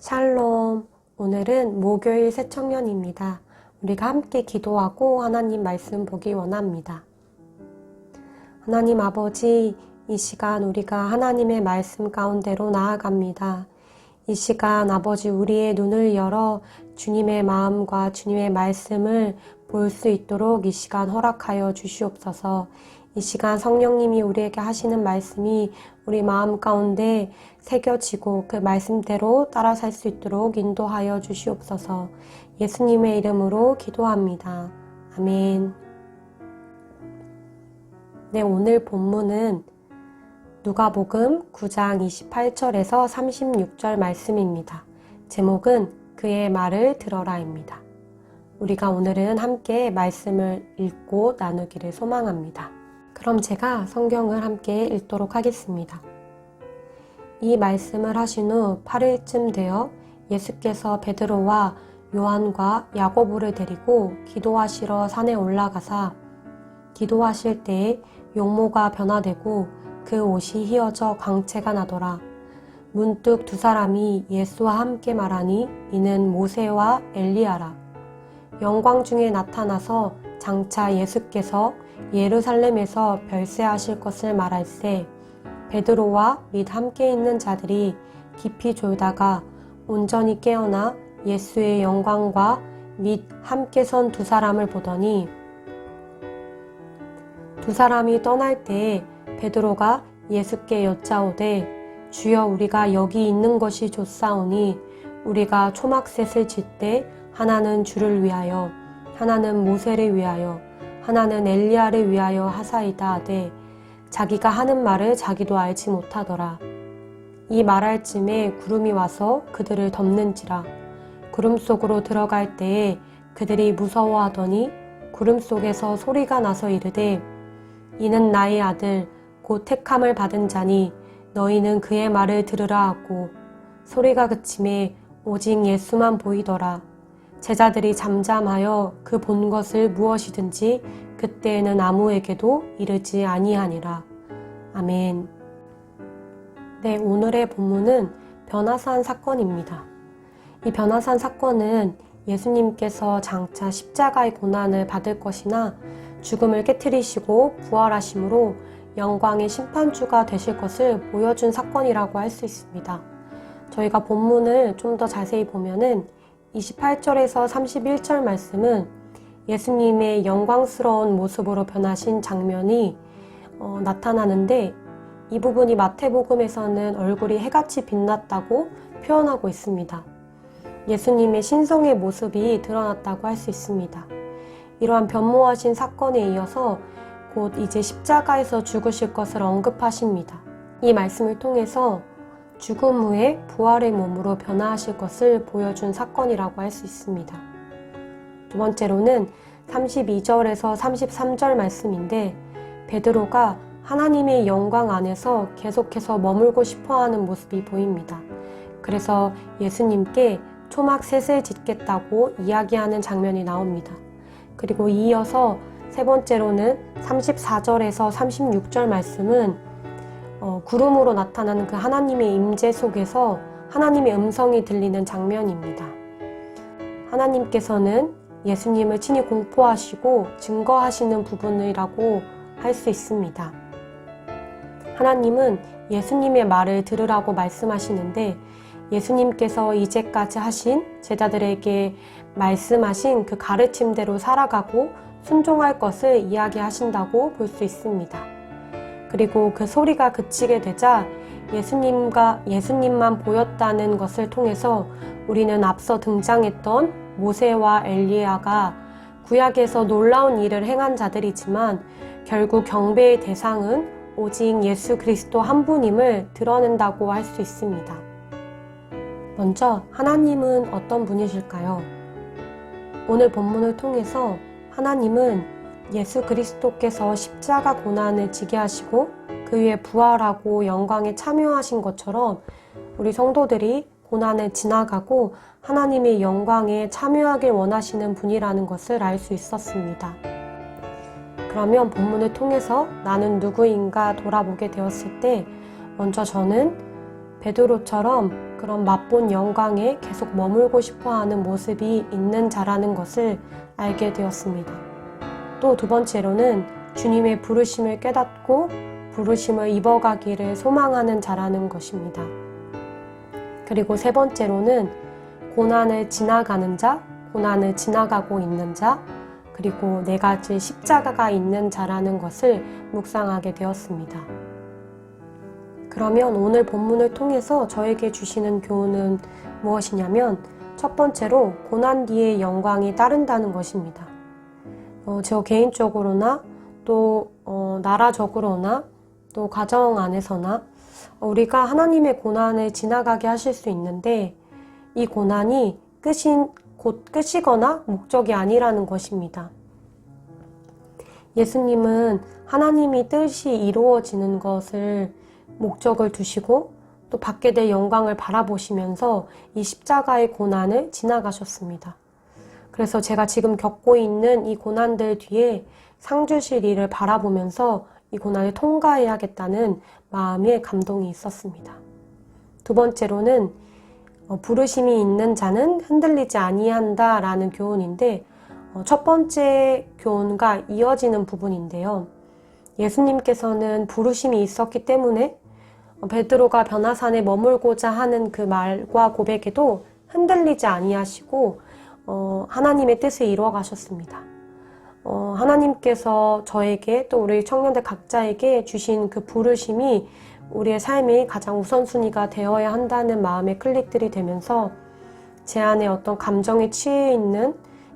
샬롬. 오늘은 목요일 새청년입니다. 우리가 함께 기도하고 하나님 말씀 보기 원합니다. 하나님 아버지, 이 시간 우리가 하나님의 말씀 가운데로 나아갑니다. 이 시간 아버지 우리의 눈을 열어 주님의 마음과 주님의 말씀을 볼 수 있도록 이 시간 허락하여 주시옵소서. 이 시간 성령님이 우리에게 하시는 말씀이 우리 마음 가운데 새겨지고 그 말씀대로 따라 살 수 있도록 인도하여 주시옵소서. 예수님의 이름으로 기도합니다. 아멘. 네, 오늘 본문은 누가복음 9장 28절에서 36절 말씀입니다. 제목은 그의 말을 들어라입니다. 우리가 오늘은 함께 말씀을 읽고 나누기를 소망합니다. 그럼 제가 성경을 함께 읽도록 하겠습니다. 이 말씀을 하신 후 8일쯤 되어 예수께서 베드로와 요한과 야고보를 데리고 기도하시러 산에 올라가사 기도하실 때에 용모가 변화되고 그 옷이 휘어져 광채가 나더라. 문득 두 사람이 예수와 함께 말하니 이는 모세와 엘리야라. 영광 중에 나타나서 장차 예수께서 예루살렘에서 별세하실 것을 말할세 베드로와 및 함께 있는 자들이 깊이 졸다가 온전히 깨어나 예수의 영광과 및 함께 선 두 사람을 보더니 두 사람이 떠날 때에 베드로가 예수께 여짜오되 주여 우리가 여기 있는 것이 좋사오니 우리가 초막셋을 짓되 하나는 주를 위하여 하나는 모세를 위하여 하나는 엘리야를 위하여 하사이다 하되 자기가 하는 말을 자기도 알지 못하더라. 이 말할 쯤에 구름이 와서 그들을 덮는지라. 구름 속으로 들어갈 때에 그들이 무서워하더니 구름 속에서 소리가 나서 이르되 이는 나의 아들 곧 택함을 받은 자니 너희는 그의 말을 들으라 하고 소리가 그침에 오직 예수만 보이더라. 제자들이 잠잠하여 그 본 것을 무엇이든지 그때에는 아무에게도 이르지 아니하니라. 아멘. 네, 오늘의 본문은 변화산 사건입니다. 이 변화산 사건은 예수님께서 장차 십자가의 고난을 받을 것이나 죽음을 깨트리시고 부활하심으로 영광의 심판주가 되실 것을 보여준 사건이라고 할 수 있습니다. 저희가 본문을 좀 더 자세히 보면은 28절에서 31절 말씀은 예수님의 영광스러운 모습으로 변하신 장면이 나타나는데 이 부분이 마태복음에서는 얼굴이 해같이 빛났다고 표현하고 있습니다. 예수님의 신성의 모습이 드러났다고 할 수 있습니다. 이러한 변모하신 사건에 이어서 곧 이제 십자가에서 죽으실 것을 언급하십니다. 이 말씀을 통해서 죽음 후에 부활의 몸으로 변화하실 것을 보여준 사건이라고 할 수 있습니다. 두 번째로는 32절에서 33절 말씀인데 베드로가 하나님의 영광 안에서 계속해서 머물고 싶어하는 모습이 보입니다. 그래서 예수님께 초막셋을 짓겠다고 이야기하는 장면이 나옵니다. 그리고 이어서 세 번째로는 34절에서 36절 말씀은 구름으로 나타나는 그 하나님의 임재 속에서 하나님의 음성이 들리는 장면입니다. 하나님께서는 예수님을 친히 공포하시고 증거하시는 부분이라고 할 수 있습니다. 하나님은 예수님의 말을 들으라고 말씀하시는데 예수님께서 이제까지 하신 제자들에게 말씀하신 그 가르침대로 살아가고 순종할 것을 이야기하신다고 볼 수 있습니다. 그리고 그 소리가 그치게 되자 예수님만 보였다는 것을 통해서 우리는 앞서 등장했던 모세와 엘리야가 구약에서 놀라운 일을 행한 자들이지만 결국 경배의 대상은 오직 예수 그리스도 한 분임을 드러낸다고 할 수 있습니다. 먼저 하나님은 어떤 분이실까요? 오늘 본문을 통해서 하나님은 예수 그리스도께서 십자가 고난을 지게 하시고 그 위에 부활하고 영광에 참여하신 것처럼 우리 성도들이 고난을 지나가고 하나님의 영광에 참여하길 원하시는 분이라는 것을 알 수 있었습니다. 그러면 본문을 통해서 나는 누구인가 돌아보게 되었을 때 먼저 저는 베드로처럼 그런 맛본 영광에 계속 머물고 싶어하는 모습이 있는 자라는 것을 알게 되었습니다. 또 두 번째로는 주님의 부르심을 깨닫고 부르심을 입어가기를 소망하는 자라는 것입니다. 그리고 세 번째로는 고난을 지나가는 자, 고난을 지나가고 있는 자, 그리고 네 가지 십자가가 있는 자라는 것을 묵상하게 되었습니다. 그러면 오늘 본문을 통해서 저에게 주시는 교훈은 무엇이냐면 첫 번째로 고난 뒤에 영광이 따른다는 것입니다. 저 개인적으로나 또 나라적으로나 또 가정 안에서나 우리가 하나님의 고난을 지나가게 하실 수 있는데 이 고난이 곧 끝이거나 목적이 아니라는 것입니다. 예수님은 하나님이 뜻이 이루어지는 것을 목적을 두시고 또 받게 될 영광을 바라보시면서 이 십자가의 고난을 지나가셨습니다. 그래서 제가 지금 겪고 있는 이 고난들 뒤에 상 주실 일을 바라보면서 이 고난을 통과해야겠다는 마음의 감동이 있었습니다. 두 번째로는 부르심이 있는 자는 흔들리지 아니한다 라는 교훈인데 첫 번째 교훈과 이어지는 부분인데요. 예수님께서는 부르심이 있었기 때문에 베드로가 변화산에 머물고자 하는 그 말과 고백에도 흔들리지 아니하시고 하나님의 뜻을 이루어 가셨습니다. 하나님께서 저에게 또 우리 청년들 각자에게 주신 그 부르심이 우리의 삶의 가장 우선순위가 되어야 한다는 마음의 클릭들이 되면서 제 안에 어떤 감정에 취해 있는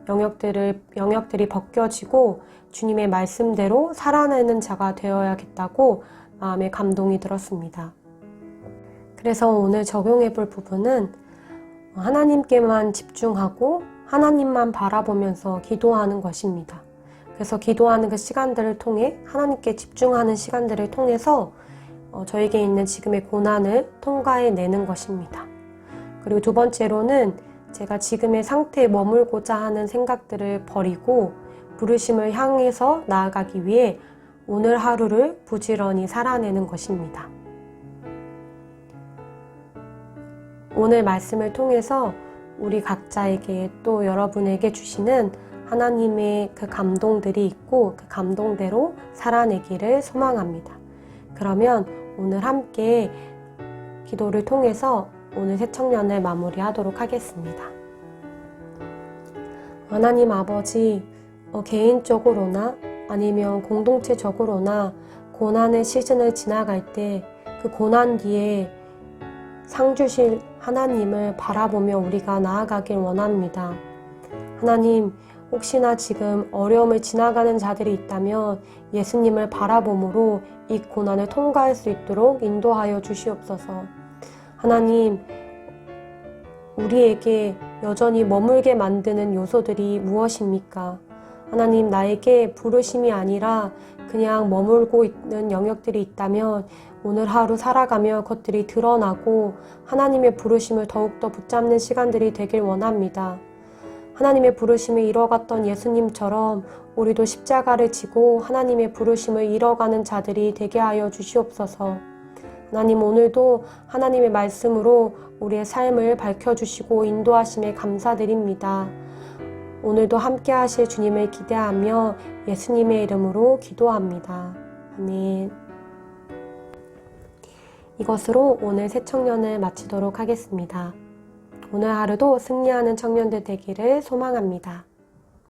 영역들이 벗겨지고 주님의 말씀대로 살아내는 자가 되어야겠다고 마음에 감동이 들었습니다. 그래서 오늘 적용해 볼 부분은 하나님께만 집중하고 하나님만 바라보면서 기도하는 것입니다. 그래서 기도하는 그 시간들을 통해 하나님께 집중하는 시간들을 통해서 저에게 있는 지금의 고난을 통과해내는 것입니다. 그리고 두 번째로는 제가 지금의 상태에 머물고자 하는 생각들을 버리고 부르심을 향해서 나아가기 위해 오늘 하루를 부지런히 살아내는 것입니다. 오늘 말씀을 통해서 우리 각자에게 또 여러분에게 주시는 하나님의 그 감동들이 있고 그 감동대로 살아내기를 소망합니다. 그러면 오늘 함께 기도를 통해서 오늘 새청년을 마무리하도록 하겠습니다. 하나님 아버지, 개인적으로나 아니면 공동체적으로나 고난의 시즌을 지나갈 때 그 고난 뒤에 상 주실 하나님을 바라보며 우리가 나아가길 원합니다. 하나님, 혹시나 지금 어려움을 지나가는 자들이 있다면 예수님을 바라봄으로 이 고난을 통과할 수 있도록 인도하여 주시옵소서. 하나님, 우리에게 여전히 머물게 만드는 요소들이 무엇입니까? 하나님, 나에게 부르심이 아니라 그냥 머물고 있는 영역들이 있다면 오늘 하루 살아가며 그것들이 드러나고 하나님의 부르심을 더욱더 붙잡는 시간들이 되길 원합니다. 하나님의 부르심을 이뤄갔던 예수님처럼 우리도 십자가를 지고 하나님의 부르심을 이뤄가는 자들이 되게 하여 주시옵소서. 하나님, 오늘도 하나님의 말씀으로 우리의 삶을 밝혀주시고 인도하심에 감사드립니다. 오늘도 함께 하실 주님을 기대하며 예수님의 이름으로 기도합니다. 아멘. 이것으로 오늘 새청년을 마치도록 하겠습니다. 오늘 하루도 승리하는 청년들 되기를 소망합니다.